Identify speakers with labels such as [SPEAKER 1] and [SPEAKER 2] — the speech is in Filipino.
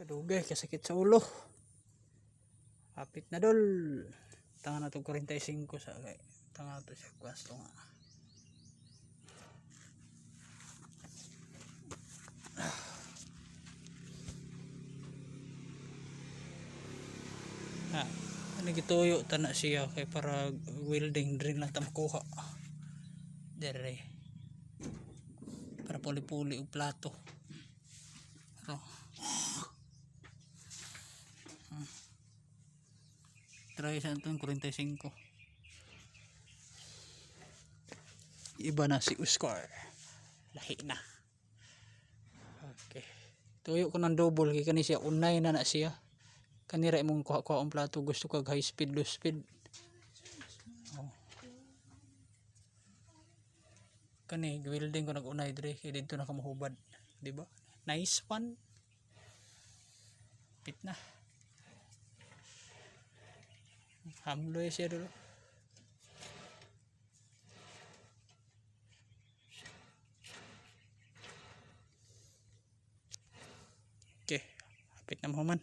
[SPEAKER 1] Kadugay kasakit sa ulo. Hapit na dol. Tangan na to 45 sa kay. Tangan na to siya kwasto nga. Ano gituyo tana siya kay para welding drill lang ta makuha. Dere. Para puli-puli og plato. Pero try sa itong 45. Iba na si Oscar. Lahi na. Okay. Tuyo ko ng double kay kani siya unay na siya. Kanira imong kuha-kuha ang plato gusto kag high speed low speed. Oh. Kani welding ko nag-unay dire kay dito na ka mahubad, di ba? Nice one. Pit na. Hamloy siya dulu. Okay, hapit na mo man.